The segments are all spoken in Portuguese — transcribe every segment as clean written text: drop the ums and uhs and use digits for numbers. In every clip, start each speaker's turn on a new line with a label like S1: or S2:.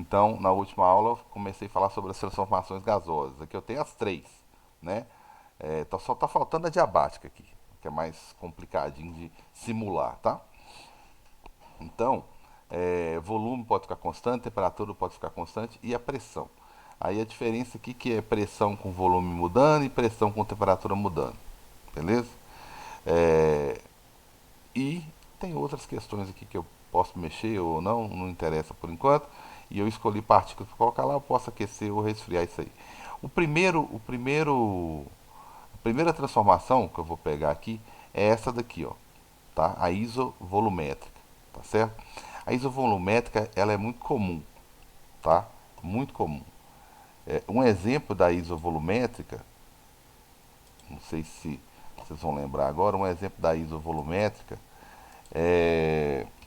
S1: Então, na última aula, eu comecei a falar sobre as transformações gasosas. Aqui eu tenho as três, né? Só tá faltando a diabática aqui, que é mais complicadinho de simular, tá? Então, volume pode ficar constante, temperatura pode ficar constante e a pressão. Aí a diferença aqui que é pressão com volume mudando e pressão com temperatura mudando, beleza? É, e tem outras questões aqui que eu posso mexer ou não, não interessa por enquanto. E eu escolhi partículas para colocar lá, eu posso aquecer ou resfriar isso aí. A primeira transformação que eu vou pegar aqui é essa daqui, ó, tá? A isovolumétrica, tá certo? A isovolumétrica, ela é muito comum, tá? Muito comum. Um exemplo da isovolumétrica, não sei se vocês vão lembrar agora, um exemplo da isovolumétrica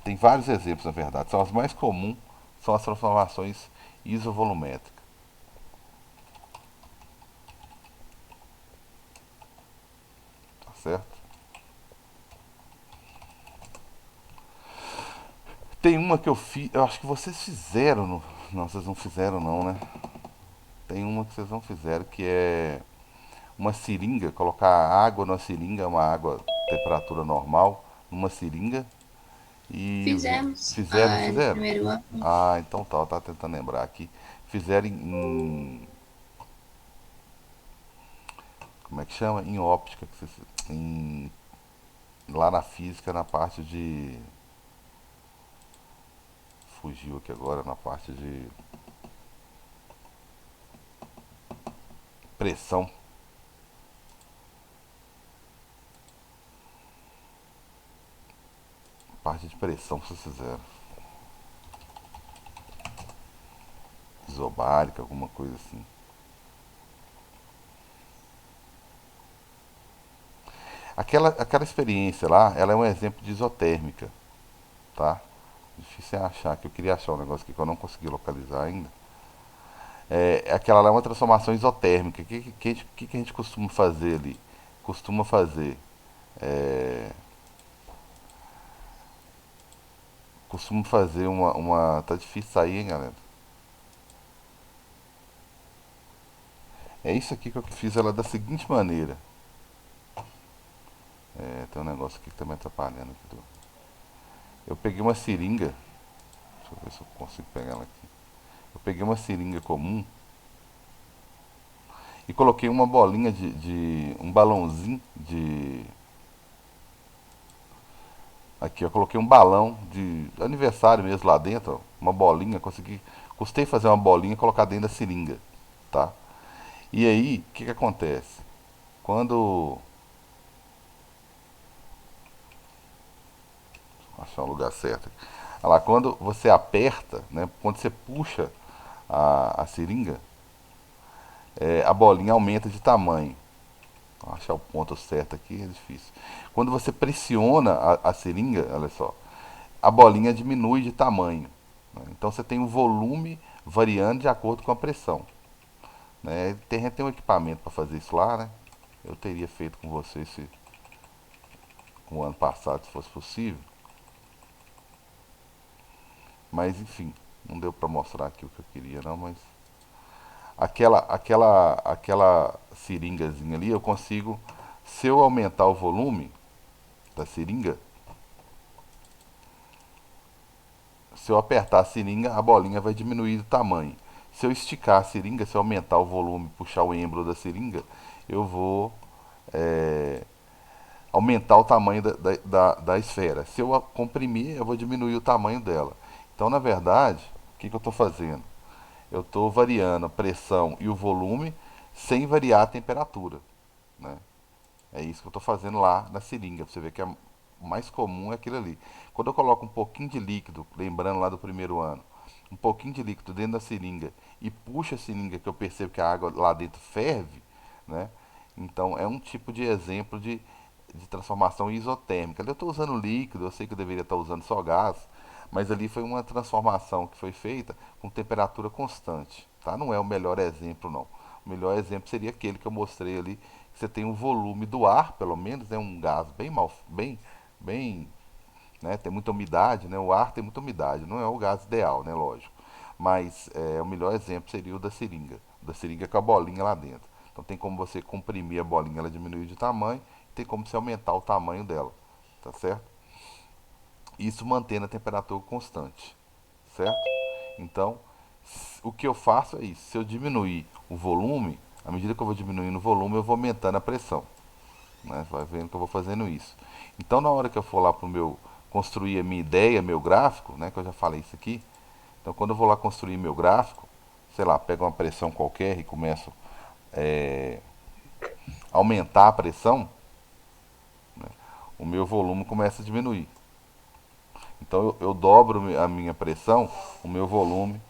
S1: tem vários exemplos, na verdade. São as mais comuns, são as transformações isovolumétricas, tá certo? Tem uma que eu fiz, eu acho que vocês fizeram, não, vocês não fizeram não, né? Tem uma que vocês não fizeram, que é uma seringa, colocar água numa seringa, uma água temperatura normal, numa seringa e
S2: Fizemos.
S1: fizeram, não
S2: Ah, no
S1: fizeram?
S2: primeiro ano.
S1: Ah, então tá, eu tava tentando lembrar aqui. Fizeram como é que chama? Em óptica, lá na física, na parte de, fugiu aqui agora, na parte de pressão, parte de pressão que vocês fizeram, isobárica, alguma coisa assim. Aquela experiência lá, ela é um exemplo de isotérmica, tá? Difícil é achar, que eu queria achar um negócio aqui que eu não consegui localizar ainda. Aquela lá é uma transformação isotérmica. O que a gente costuma fazer ali? Costuma fazer. É, costuma fazer uma. Tá difícil sair, hein, galera? É isso aqui que eu fiz ela da seguinte maneira. Tem um negócio aqui que tá me atrapalhando aqui. Eu peguei uma seringa. Deixa eu ver se eu consigo pegar ela aqui. Eu peguei uma seringa comum e coloquei uma bolinha um balãozinho de. Aqui, eu coloquei um balão de aniversário mesmo lá dentro, ó, uma bolinha, custei fazer uma bolinha e colocar dentro da seringa, tá? E aí, o que que acontece? Quando, achar um lugar certo. Olha lá, quando você aperta, né, quando você puxa a seringa, a bolinha aumenta de tamanho. Achar o ponto certo aqui é difícil. Quando você pressiona a seringa, olha só, a bolinha diminui de tamanho, né? Então você tem um volume variando de acordo com a pressão, né? Tem um equipamento para fazer isso lá, né? Eu teria feito com você se o ano passado, se fosse possível, mas enfim, não deu para mostrar aqui o que eu queria não, mas aquela seringazinha ali eu consigo, se eu aumentar o volume da seringa, se eu apertar a seringa, a bolinha vai diminuir de tamanho. Se eu esticar a seringa, se eu aumentar o volume, puxar o êmbolo da seringa, eu vou é, aumentar o tamanho da esfera. Se eu comprimir, eu vou diminuir o tamanho dela. Então, na verdade, o que eu estou fazendo? Eu estou variando a pressão e o volume sem variar a temperatura, né? É isso que eu estou fazendo lá na seringa. Você vê que o mais comum é aquilo ali. Quando eu coloco um pouquinho de líquido, lembrando lá do primeiro ano, um pouquinho de líquido dentro da seringa e puxo a seringa que eu percebo que a água lá dentro ferve, né? Então é um tipo de exemplo de transformação isotérmica. Ali eu estou usando líquido, eu sei que eu deveria estar usando só gás, mas ali foi uma transformação que foi feita com temperatura constante, tá? Não é o melhor exemplo, não. O melhor exemplo seria aquele que eu mostrei ali, que você tem um volume do ar, pelo menos, é um gás bem, né? Tem muita umidade, né? O ar tem muita umidade, não é o gás ideal, né? Lógico. mas o melhor exemplo seria o da seringa com a bolinha lá dentro. Então tem como você comprimir a bolinha, ela diminuir de tamanho, tem como você aumentar o tamanho dela, tá certo? Isso mantendo a temperatura constante, certo? Então, o que eu faço é isso. Se eu diminuir o volume, à medida que eu vou diminuindo o volume, eu vou aumentando a pressão. Né? Vai vendo que eu vou fazendo isso. Então, na hora que eu for lá para o meu construir a minha ideia, meu gráfico, né, que eu já falei isso aqui. Então, quando eu vou lá construir meu gráfico, sei lá, pego uma pressão qualquer e começo a aumentar a pressão, o meu volume começa a diminuir. Então, eu dobro a minha pressão, o meu volume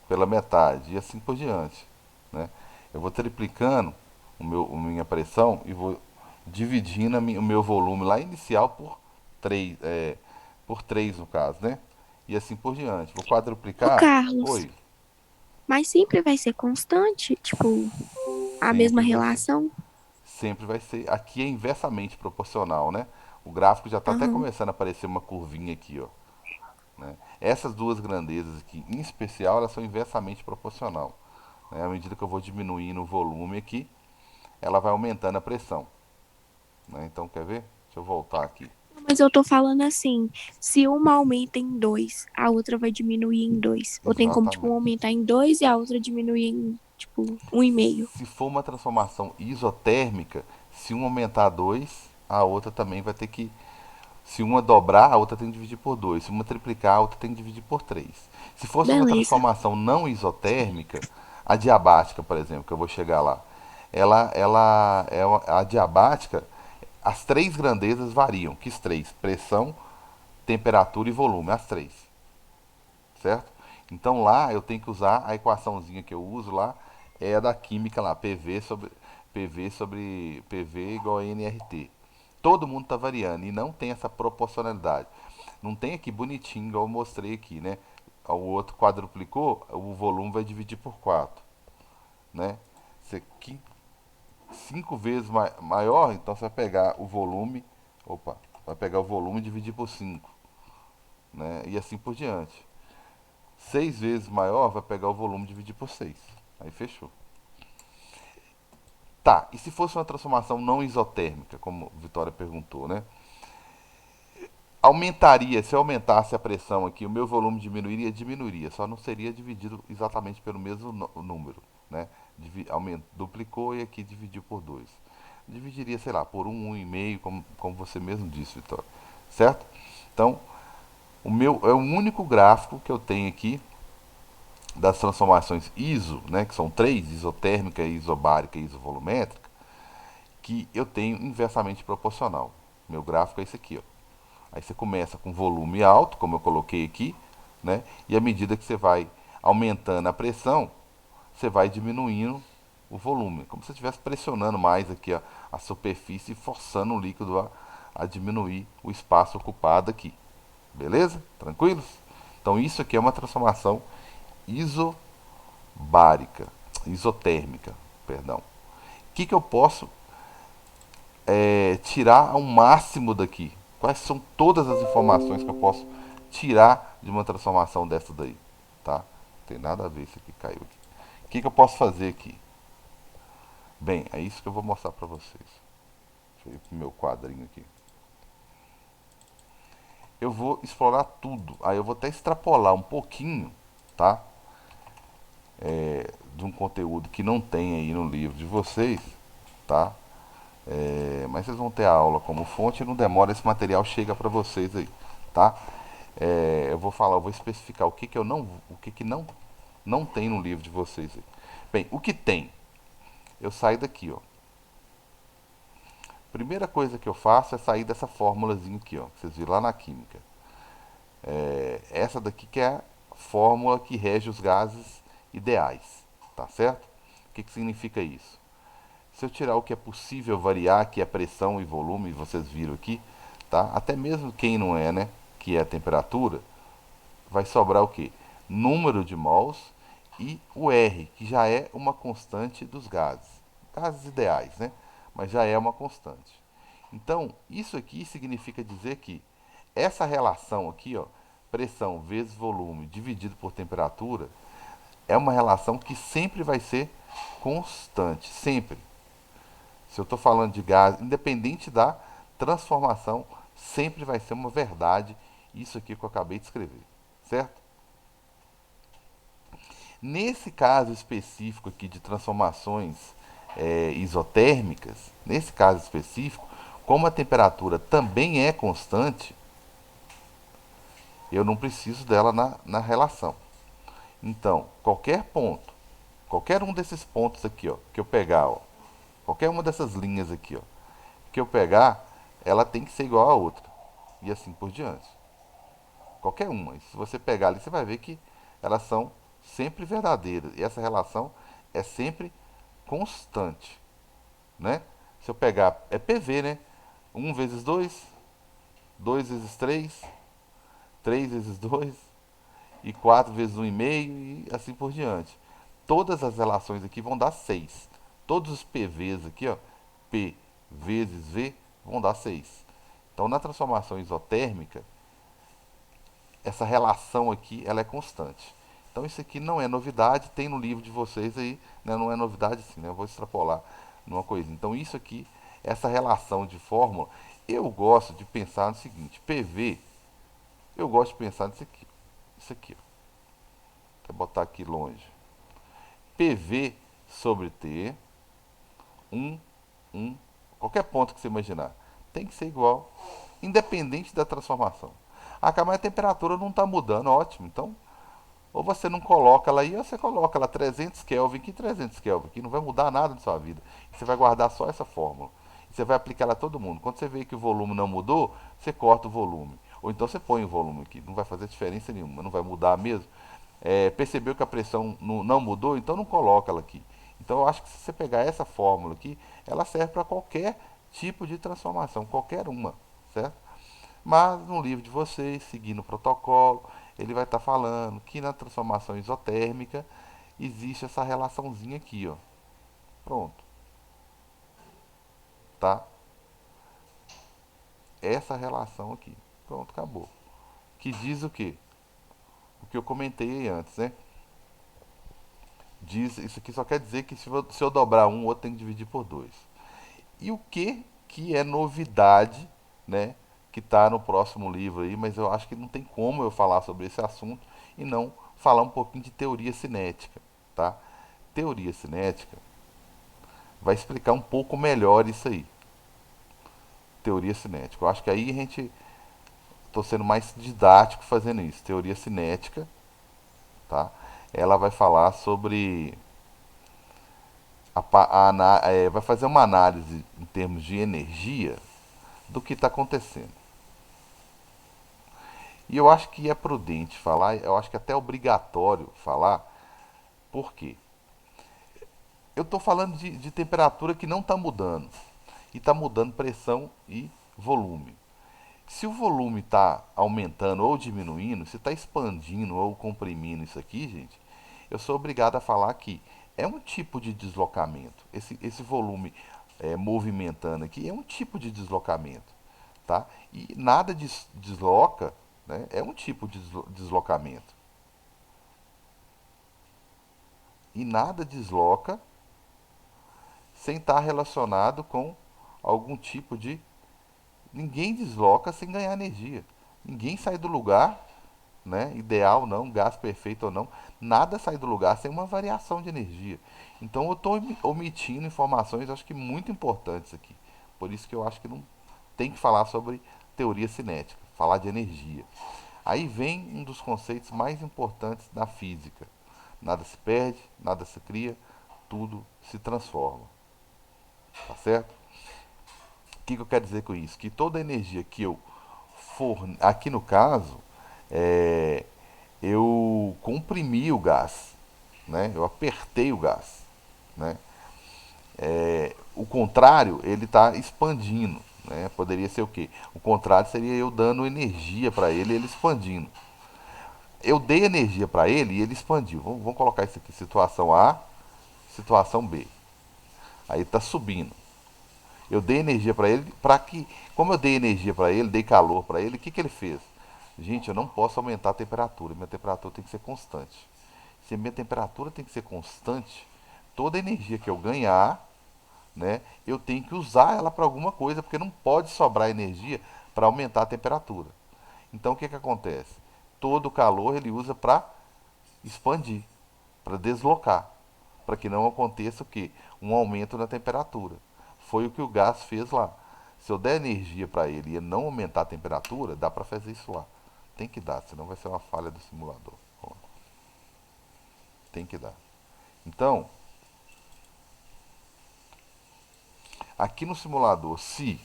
S1: pela metade e assim por diante, né? Eu vou triplicando a minha pressão e vou dividindo o meu volume lá inicial por 3 no caso, né? E assim por diante. Vou
S2: Ô,
S1: quadruplicar.
S2: Carlos,
S1: Oi,
S2: mas sempre vai ser constante? Tipo, a mesma
S1: sempre vai ser.
S2: relação?
S1: Sempre vai ser. Aqui é inversamente proporcional, né? O gráfico já está até
S2: Aham.
S1: começando a aparecer uma curvinha aqui, ó. Né? Essas duas grandezas aqui, em especial, elas são inversamente proporcional. Né? À medida que eu vou diminuindo o volume aqui, ela vai aumentando a pressão. Né? Então, quer ver? Deixa eu voltar aqui.
S2: Mas eu tô falando assim, se uma aumenta em dois, a outra vai diminuir em dois. Ou tem como, tipo, um
S1: Exatamente.
S2: aumentar em dois e a outra diminuir em, tipo, um e meio.
S1: Se for uma transformação isotérmica, se um aumentar 2, a outra também vai ter que. Se uma dobrar, a outra tem que dividir por 2. Se uma triplicar, a outra tem que dividir por 3. Se fosse uma
S2: Beleza.
S1: transformação não isotérmica, a diabática, por exemplo, que eu vou chegar lá, a diabática, as três grandezas variam. Que três? Pressão, temperatura e volume, as três, certo? Então lá eu tenho que usar a equaçãozinha que eu uso lá, é a da química lá, PV igual a nRT. Todo mundo está variando e não tem essa proporcionalidade. Não tem aqui bonitinho, igual eu mostrei aqui, né? O outro quadruplicou, o volume vai dividir por 4, né? Isso aqui, 5 vezes maior, então você vai pegar o volume, opa, vai pegar o volume e dividir por 5, né? E assim por diante. 6 vezes maior, vai pegar o volume e dividir por 6. Aí fechou. Tá, e se fosse uma transformação não isotérmica, como Vitória perguntou, né? Aumentaria, se eu aumentasse a pressão aqui, o meu volume diminuiria? Diminuiria, só não seria dividido exatamente pelo mesmo número, né? Duplicou e aqui dividiu por 2. Dividiria, sei lá, por 1,5, como você mesmo disse, Vitória. Certo? Então, o meu é o único gráfico que eu tenho aqui das transformações ISO, né, que são três, isotérmica, isobárica e isovolumétrica, que eu tenho inversamente proporcional. Meu gráfico é esse aqui, ó. Aí você começa com volume alto, como eu coloquei aqui, né? E à medida que você vai aumentando a pressão, você vai diminuindo o volume, como se você estivesse pressionando mais aqui a superfície e forçando o líquido a diminuir o espaço ocupado aqui. Beleza? Tranquilos? Então isso aqui é uma transformação isobárica, isotérmica, perdão. O que eu posso tirar ao máximo daqui? Quais são todas as informações que eu posso tirar de uma transformação dessa daí? Tá? Não tem nada a ver isso aqui, caiu aqui. O que eu posso fazer aqui? Bem, é isso que eu vou mostrar para vocês. Deixa eu ir pro meu quadrinho aqui. Eu vou explorar tudo. Aí eu vou até extrapolar um pouquinho, tá? De um conteúdo que não tem aí no livro de vocês, tá? Mas vocês vão ter a aula como fonte e não demora, esse material chega para vocês aí, tá? Eu vou falar, eu vou especificar o que que não tem no livro de vocês aí. Bem, o que tem? Eu saio daqui, ó. Primeira coisa que eu faço é sair dessa fórmulazinha aqui, ó, que vocês viram lá na química. Essa daqui que é a fórmula que rege os gases ideais, tá certo? O que significa isso? Se eu tirar o que é possível variar, que é pressão e volume, vocês viram aqui, tá? Até mesmo quem não é, né? Que é a temperatura, vai sobrar o quê? Número de mols e o R, que já é uma constante dos gases. Gases ideais, né? Mas já é uma constante. Então, isso aqui significa dizer que essa relação aqui, ó, pressão vezes volume dividido por temperatura, é uma relação que sempre vai ser constante, sempre. Se eu estou falando de gás, independente da transformação, sempre vai ser uma verdade isso aqui que eu acabei de escrever, certo? Nesse caso específico aqui de transformações isotérmicas, nesse caso específico, como a temperatura também é constante, eu não preciso dela na relação. Então, qualquer ponto, qualquer um desses pontos aqui, ó, que eu pegar, ó, qualquer uma dessas linhas aqui, ó, que eu pegar, ela tem que ser igual a outra. E assim por diante. Qualquer uma. E se você pegar ali, você vai ver que elas são sempre verdadeiras. E essa relação é sempre constante, né? Se eu pegar, é PV, né? Um vezes 2, 2 vezes 3, 3 vezes 2 e 4 vezes 1,5 e assim por diante. Todas as relações aqui vão dar 6. Todos os PVs aqui, ó, P vezes V, vão dar 6. Então, na transformação isotérmica, essa relação aqui ela é constante. Então isso aqui não é novidade, tem no livro de vocês aí, né? Não é novidade sim, né? Eu vou extrapolar numa coisa. Então isso aqui, essa relação de fórmula, eu gosto de pensar no seguinte, PV, eu gosto de pensar nisso aqui. Isso aqui, ó. Vou botar aqui longe. PV sobre T, 1, 1, qualquer ponto que você imaginar, tem que ser igual, independente da transformação. Ah, mas a temperatura não está mudando, ótimo. Então, ou você não coloca ela aí, ou você coloca ela 300 Kelvin aqui, 300 Kelvin aqui. Não vai mudar nada na sua vida. Você vai guardar só essa fórmula. Você vai aplicar ela a todo mundo. Quando você vê que o volume não mudou, você corta o volume. Ou então você põe o volume aqui. Não vai fazer diferença nenhuma. Não vai mudar mesmo. Percebeu que a pressão não mudou? Então não coloca ela aqui. Então eu acho que se você pegar essa fórmula aqui, ela serve para qualquer tipo de transformação. Qualquer uma. Certo? Mas no livro de vocês, seguindo o protocolo, ele vai estar falando que na transformação isotérmica existe essa relaçãozinha aqui, ó. Pronto, tá? Essa relação aqui. Pronto, acabou. Que diz o quê? O que eu comentei antes, né? Diz, isso aqui só quer dizer que se eu dobrar um, o outro tem que dividir por dois. E o que é novidade, né? Que está no próximo livro aí, mas eu acho que não tem como eu falar sobre esse assunto e não falar um pouquinho de teoria cinética, tá? Teoria cinética vai explicar um pouco melhor isso aí. Teoria cinética. Eu acho que aí a gente estou sendo mais didático fazendo isso. Teoria cinética, tá? Ela vai falar sobre vai fazer uma análise em termos de energia do que está acontecendo. E eu acho que é prudente falar, eu acho que até é obrigatório falar, por quê? Eu estou falando de temperatura que não está mudando, e está mudando pressão e volume. Se o volume está aumentando ou diminuindo, se está expandindo ou comprimindo isso aqui, gente, eu sou obrigado a falar que é um tipo de deslocamento. Esse volume movimentando aqui é um tipo de deslocamento, tá? E nada desloca, né? É um tipo de deslocamento. E nada desloca sem estar relacionado com algum tipo de. Ninguém desloca sem ganhar energia. Ninguém sai do lugar, né? Ideal não, gás perfeito ou não. Nada sai do lugar sem uma variação de energia. Então eu estou omitindo informações, acho que muito importantes aqui. Por isso que eu acho que não tem que falar sobre teoria cinética, falar de energia. Aí vem um dos conceitos mais importantes da física. Nada se perde, nada se cria, tudo se transforma. Tá certo? O que eu quero dizer com isso? Que toda energia que eu aqui no caso, é, eu comprimi o gás, né? Eu apertei o gás, né? O contrário, ele está expandindo, né? Poderia ser o quê? O contrário seria eu dando energia para ele e ele expandindo. Eu dei energia para ele e ele expandiu. Vamos colocar isso aqui, situação A, situação B. Aí está subindo. Eu dei energia para ele, para que, como eu dei energia para ele, dei calor para ele, o que ele fez? Gente, eu não posso aumentar a temperatura, minha temperatura tem que ser constante. Se a minha temperatura tem que ser constante, toda a energia que eu ganhar, né, eu tenho que usar ela para alguma coisa, porque não pode sobrar energia para aumentar a temperatura. Então o que acontece? Todo o calor ele usa para expandir, para deslocar, para que não aconteça o quê? Um aumento na temperatura. Foi o que o gás fez lá. Se eu der energia para ele e ele não aumentar a temperatura, dá para fazer isso lá. Tem que dar, senão vai ser uma falha do simulador. Tem que dar. Então, aqui no simulador, se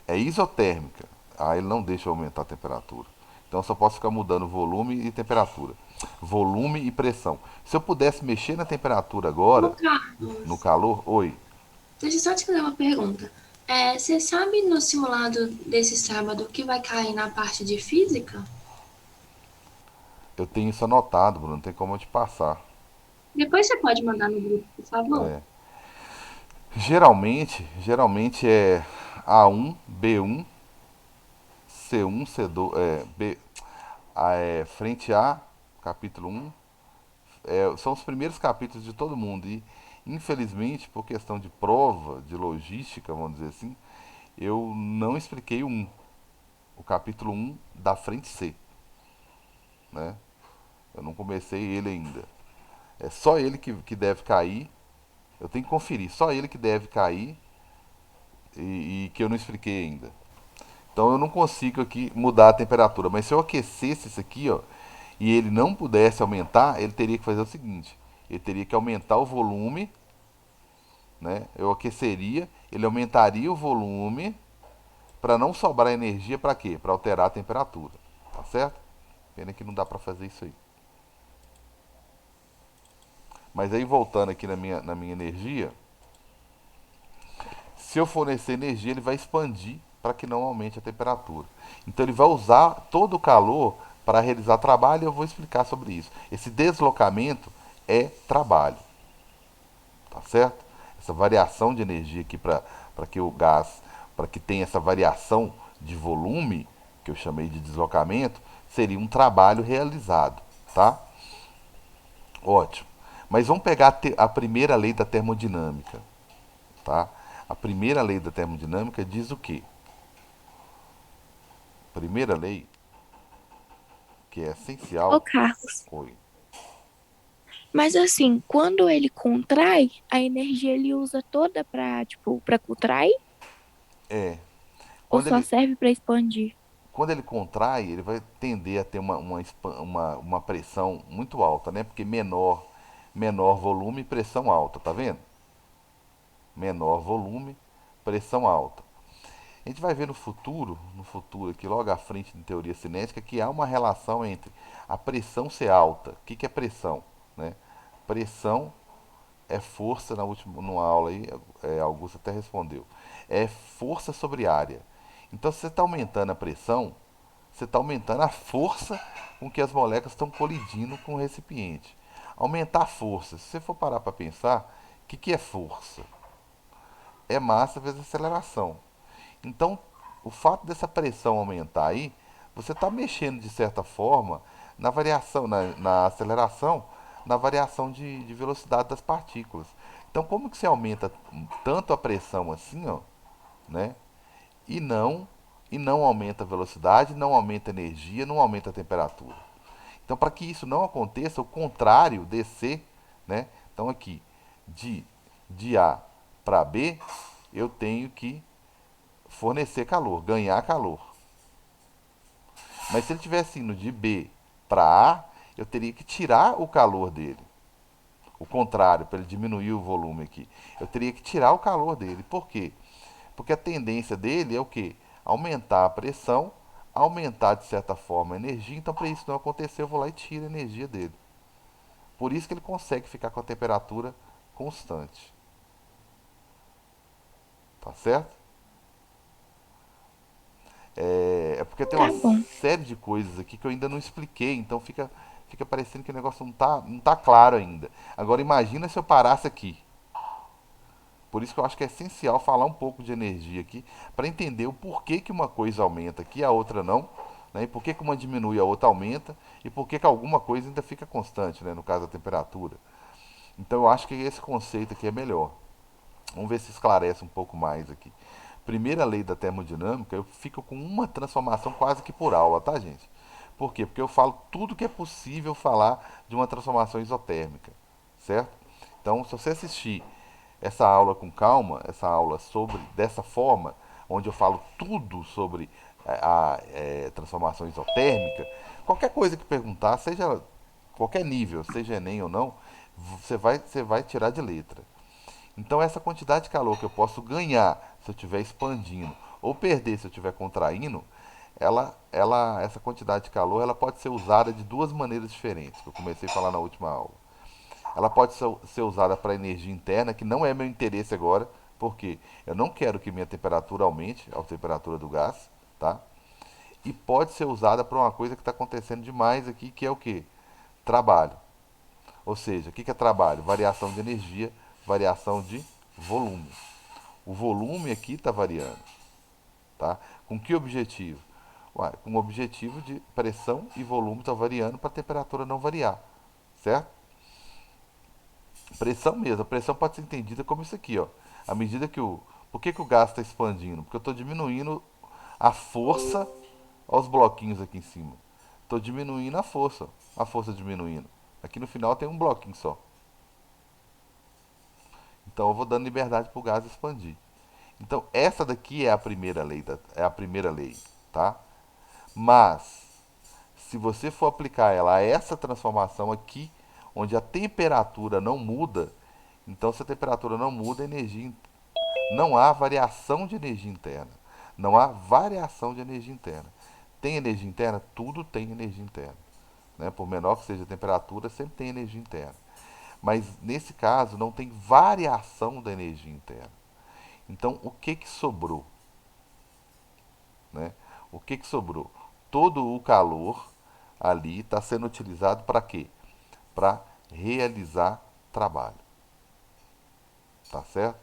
S1: é isotérmica, aí ele não deixa aumentar a temperatura. Então eu só posso ficar mudando volume e temperatura. Volume e pressão. Se eu pudesse mexer na temperatura
S3: Ô,
S1: agora, no
S3: Carlos,
S1: calor, oi,
S3: deixa eu só te fazer uma pergunta. Você sabe no simulado desse sábado o que vai cair na parte de física?
S1: eu tenho isso anotado, Bruno, não tem como eu te passar.
S3: Depois você pode mandar no grupo, por favor?
S1: É. Geralmente é A1, B1, C1, C2, frente A, capítulo 1, são os primeiros capítulos de todo mundo. E, infelizmente, por questão de prova, de logística, vamos dizer assim, eu não expliquei o capítulo 1 da frente C, né? Eu não comecei ele ainda. É só ele que deve cair. Eu tenho que conferir, só ele que deve cair e que eu não expliquei ainda. Então eu não consigo aqui mudar a temperatura. Mas se eu aquecesse isso aqui, ó, e ele não pudesse aumentar, ele teria que fazer o seguinte: ele teria que aumentar o volume, né? Eu aqueceria, ele aumentaria o volume para não sobrar energia para quê? Para alterar a temperatura, tá certo? Pena que não dá para fazer isso aí. Mas aí voltando aqui na minha energia, se eu fornecer energia, ele vai expandir para que não aumente a temperatura. Então ele vai usar todo o calor para realizar trabalho e eu vou explicar sobre isso. Esse deslocamento é trabalho, tá certo? Essa variação de energia aqui para que o gás, para que tenha essa variação de volume, que eu chamei de deslocamento, seria um trabalho realizado, tá? Ótimo. Mas vamos pegar a primeira lei da termodinâmica, tá? A primeira lei da termodinâmica diz o quê? Primeira lei, que é
S2: Ô,
S1: essencial.
S2: Carlos,
S1: Oi.
S2: mas assim, quando ele contrai, a energia ele usa toda pra, tipo, pra contrair
S1: É.
S2: ou
S1: Quando
S2: só
S1: ele,
S2: serve pra expandir?
S1: quando ele contrai, ele vai tender a ter uma pressão muito alta, né? Porque menor volume, pressão alta, tá vendo? Menor volume, pressão alta. A gente vai ver no futuro aqui, logo à frente de teoria cinética, que há uma relação entre a pressão ser alta. O que é pressão? Né? Pressão é força, numa aula aí, Augusto até respondeu. É força sobre área. Então, se você está aumentando a pressão, você está aumentando a força com que as moléculas estão colidindo com o recipiente. Aumentar a força. Se você for parar para pensar, que é força? É massa vezes aceleração. Então, o fato dessa pressão aumentar aí, você está mexendo de certa forma na variação, na aceleração, na variação de velocidade das partículas. Então, como que você aumenta tanto a pressão assim, ó, né? E não e não aumenta a velocidade, não aumenta a energia, não aumenta a temperatura. Então, para que isso não aconteça, o contrário, descer, né? Então, aqui, de, de A para B, eu tenho que fornecer calor, ganhar calor. Mas se ele tivesse indo de B para A, eu teria que tirar o calor dele. O contrário, para ele diminuir o volume aqui. Eu teria que tirar o calor dele. Por quê? Porque a tendência dele é o quê? Aumentar a pressão, aumentar de certa forma a energia. Então, para isso não acontecer, eu vou lá e tiro a energia dele. Por isso que ele consegue ficar com a temperatura constante. Tá certo? É porque tem uma
S2: Tá bom.
S1: série de coisas aqui que eu ainda não expliquei, então fica parecendo que o negócio não tá claro ainda. Agora imagina se eu parasse aqui. Por isso que eu acho que é essencial falar um pouco de energia aqui, para entender o porquê que uma coisa aumenta aqui e a outra não, né? E por que, que uma diminui e a outra aumenta, e por que, que alguma coisa ainda fica constante, né? No caso da temperatura. Então eu acho que esse conceito aqui é melhor. Vamos ver se esclarece um pouco mais aqui. Primeira lei da termodinâmica, eu fico com uma transformação quase que por aula, tá, gente? Por quê? Porque eu falo tudo que é possível falar de uma transformação isotérmica, certo? Então, se você assistir essa aula com calma, essa aula sobre dessa forma, onde eu falo tudo sobre transformação isotérmica, qualquer coisa que perguntar, seja qualquer nível, seja Enem ou não, você vai tirar de letra. Então essa quantidade de calor que eu posso ganhar se eu estiver expandindo ou perder se eu estiver contraindo, essa quantidade de calor, ela pode ser usada de duas maneiras diferentes, que eu comecei a falar na última aula. Ela pode ser usada para energia interna, que não é meu interesse agora, porque eu não quero que minha temperatura aumente, a temperatura do gás, tá? E pode ser usada para uma coisa que está acontecendo demais aqui, que é o que? Trabalho. Ou seja, o que é trabalho? Variação de energia, variação de volume. O volume aqui está variando, tá? Com que objetivo? Ué, com o objetivo de pressão e volume está variando para a temperatura não variar, certo? Pressão mesmo, a pressão pode ser entendida como isso aqui, ó. À medida que o... Por que, que o gás está expandindo? Porque eu estou diminuindo a força aos bloquinhos aqui em cima. Estou diminuindo a força diminuindo. Aqui no final tem um bloquinho só. Então eu vou dando liberdade para o gás expandir. Então essa daqui é a primeira lei, é a primeira lei, tá? Mas se você for aplicar ela a essa transformação aqui, onde a temperatura não muda, então se a temperatura não muda, a energia não há variação de energia interna. Não há variação de energia interna. Tem energia interna? Tudo tem energia interna. Né? Por menor que seja a temperatura, sempre tem energia interna. Mas nesse caso não tem variação da energia interna. Então o que, que sobrou? Né? O que, que sobrou? Todo o calor ali está sendo utilizado para quê? Para realizar trabalho. Tá certo?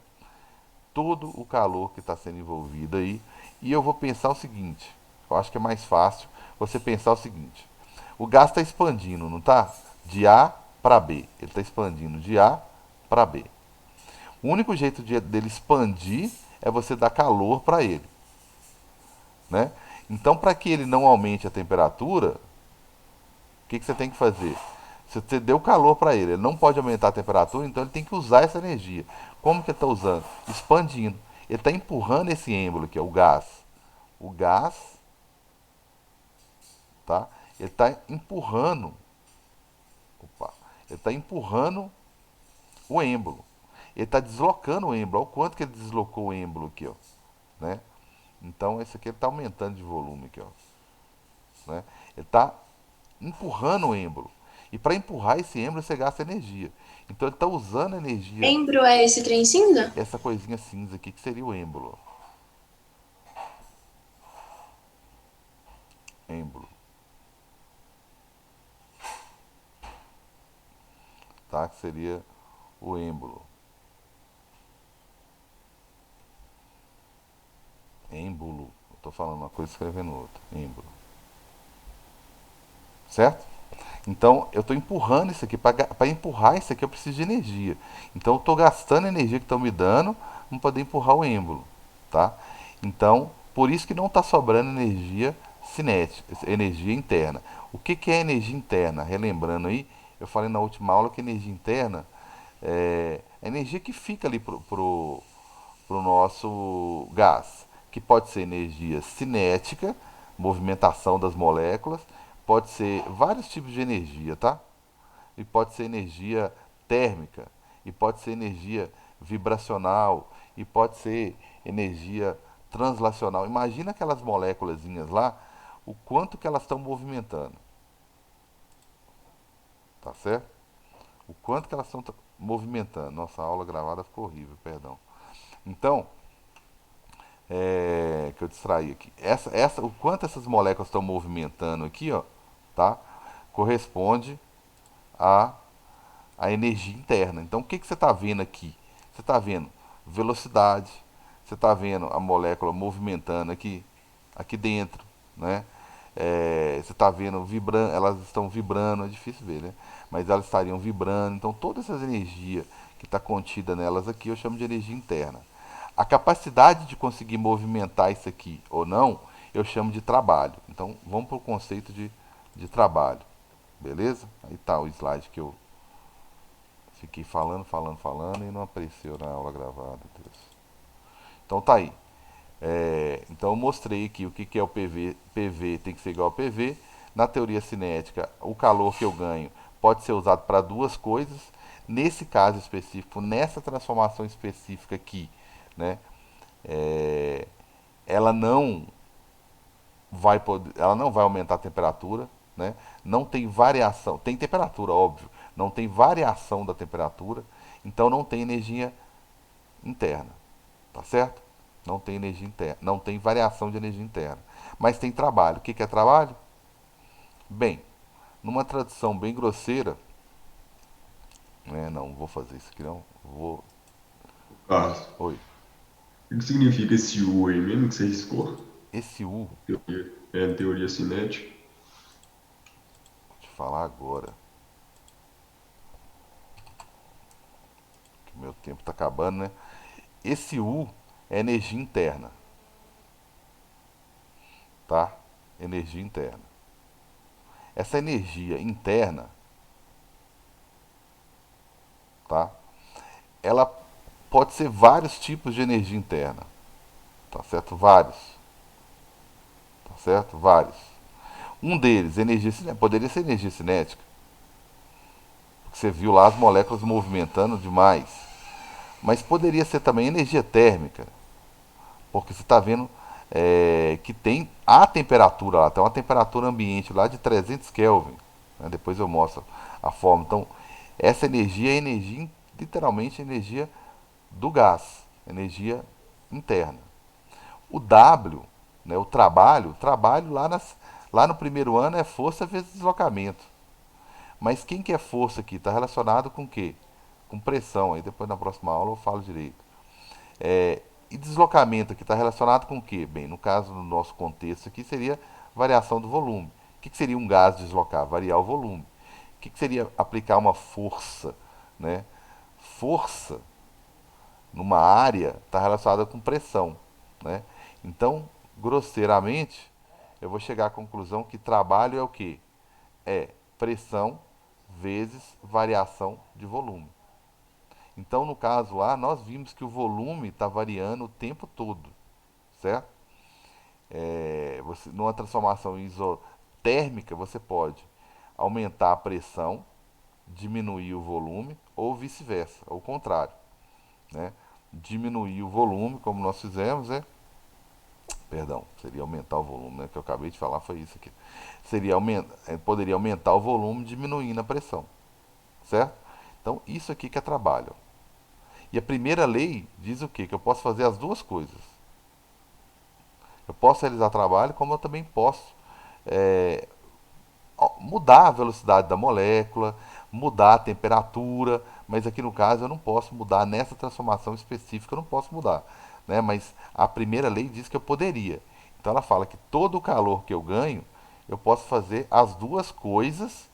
S1: Todo o calor que está sendo envolvido aí. E eu vou pensar o seguinte: eu acho que é mais fácil você pensar o seguinte: o gás está expandindo, não está? De A para B. Ele está expandindo de A para B. O único jeito dele expandir é você dar calor para ele, né? Então, para que ele não aumente a temperatura, que você tem que fazer? Se você deu calor para ele, ele não pode aumentar a temperatura, então ele tem que usar essa energia. Como que ele está usando? Expandindo. Ele está empurrando esse êmbolo aqui, é o gás. O gás, tá? Ele está empurrando. Opa, ele está empurrando o êmbolo. Ele está deslocando o êmbolo. Olha o quanto que ele deslocou o êmbolo aqui, ó, né? Então esse aqui está aumentando de volume aqui, ó, né? Ele está empurrando o êmbolo. E para empurrar esse êmbolo você gasta energia. Então ele está usando a energia,
S3: Embro é esse trem cinza?
S1: essa coisinha cinza aqui que seria o êmbolo. Êmbolo, tá? Que seria o êmbolo. Êmbolo. Eu estou falando uma coisa e escrevendo outra. Êmbolo. Certo? Então eu estou empurrando isso aqui. Para empurrar isso aqui eu preciso de energia. Então eu estou gastando a energia que estão me dando para poder empurrar o êmbolo. Tá? Então, por isso que não está sobrando energia cinética, energia interna. O que, que é energia interna? Relembrando aí, eu falei na última aula que energia interna é a energia que fica ali pro nosso gás, que pode ser energia cinética, movimentação das moléculas, pode ser vários tipos de energia, tá? E pode ser energia térmica, e pode ser energia vibracional, e pode ser energia translacional. Imagina aquelas moléculazinhas lá, o quanto que elas estão movimentando, tá certo? O quanto que elas estão movimentando. Nossa, a aula gravada ficou horrível, perdão. Então, que eu distraí aqui. O quanto essas moléculas estão movimentando aqui, ó, tá? Corresponde à, à energia interna. Então, o que, que você está vendo aqui? Você está vendo velocidade, você está vendo a molécula movimentando aqui dentro, né? você está vendo vibrando, elas estão vibrando, é difícil ver, né? Mas elas estariam vibrando. Então, todas essas energias que está contida nelas aqui, eu chamo de energia interna. A capacidade de conseguir movimentar isso aqui ou não, eu chamo de trabalho. Então, vamos para o conceito de trabalho. Beleza? Aí tá o slide que eu fiquei falando e não apareceu na aula gravada. Deus. Então tá aí. Então eu mostrei aqui o que é o PV. PV tem que ser igual ao PV. Na teoria cinética, o calor que eu ganho pode ser usado para duas coisas. Nesse caso específico, nessa transformação específica aqui, né, é, ela não ela não vai aumentar a temperatura, né? Não tem variação, tem temperatura, óbvio, não tem variação da temperatura, então não tem energia interna, tá certo? Não tem energia interna, não tem variação de energia interna, mas tem trabalho. O que é trabalho? Bem, numa tradução bem grosseira, né? Não vou fazer isso aqui não, vou.
S4: Carlos,
S1: Oi,
S4: o que significa esse U aí mesmo que você riscou?
S1: esse U,
S4: Teoria cinética.
S1: vou te falar agora, que meu tempo tá acabando, né? Esse U é energia interna, tá? Energia interna. Essa energia interna, tá? Ela pode ser vários tipos de energia interna, tá certo? Vários, tá certo? Vários. Um deles, energia cinética, poderia ser energia cinética, porque você viu lá as moléculas movimentando demais. Mas poderia ser também energia térmica, porque você está vendo que tem a temperatura lá, tem uma temperatura ambiente lá de 300 Kelvin. Né? Depois eu mostro a forma. Então, essa energia é energia, literalmente energia do gás, energia interna. O W, né, o trabalho lá no primeiro ano é força vezes deslocamento. Mas quem que é força aqui? Está relacionado com o quê? Com pressão. Aí depois na próxima aula eu falo direito. E deslocamento aqui está relacionado com o quê? Bem, no caso do nosso contexto aqui seria variação do volume. O que seria um gás deslocar? Variar o volume. O que seria aplicar uma força? Né? Força numa área está relacionada com pressão. Né? Então, grosseiramente, eu vou chegar à conclusão que trabalho é o quê? É pressão vezes variação de volume. Então, no caso lá, nós vimos que o volume está variando o tempo todo, certo? Numa transformação isotérmica, você pode aumentar a pressão, diminuir o volume, ou vice-versa, ou o contrário. Né? Diminuir o volume, como nós fizemos, perdão, seria aumentar o volume, né? Que eu acabei de falar foi isso aqui. Poderia aumentar o volume diminuindo a pressão, certo? Então, isso aqui que é trabalho. E a primeira lei diz o quê? Que eu posso fazer as duas coisas. Eu posso realizar trabalho, como eu também posso é, mudar a velocidade da molécula, mudar a temperatura, mas aqui no caso eu não posso mudar, nessa transformação específica eu não posso mudar. Né? Mas a primeira lei diz que eu poderia. Então ela fala que todo o calor que eu ganho, eu posso fazer as duas coisas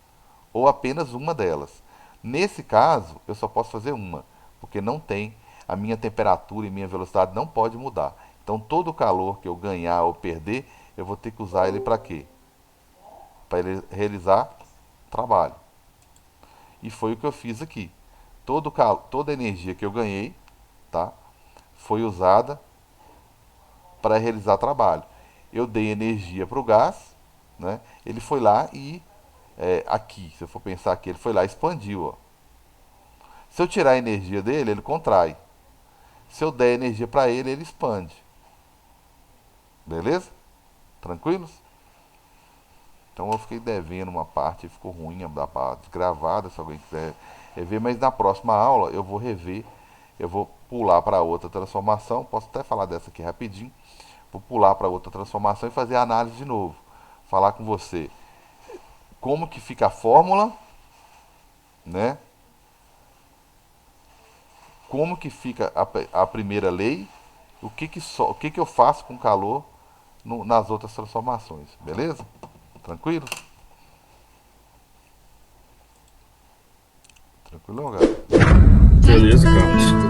S1: ou apenas uma delas. Nesse caso, eu só posso fazer uma, porque não tem, a minha temperatura e minha velocidade não pode mudar. Então todo o calor que eu ganhar ou perder, eu vou ter que usar ele para quê? Para ele realizar trabalho. E foi o que eu fiz aqui. Toda a energia que eu ganhei, tá, foi usada para realizar trabalho. Eu dei energia para o gás, né? Ele foi lá e aqui, se eu for pensar aqui, ele foi lá e expandiu. Ó. Se eu tirar a energia dele, ele contrai. Se eu der energia para ele, ele expande. Beleza? Tranquilos? Então eu fiquei devendo uma parte, ficou ruim da parte gravada, se alguém quiser rever, mas na próxima aula eu vou rever, eu vou pular para outra transformação, posso até falar dessa aqui rapidinho, vou pular para outra transformação e fazer a análise de novo. Falar com você como que fica a fórmula, né? Como que fica a primeira lei, o que que eu faço com calor nas outras transformações, beleza? Tranquilo? Tranquilão, galera?
S5: Beleza, cara.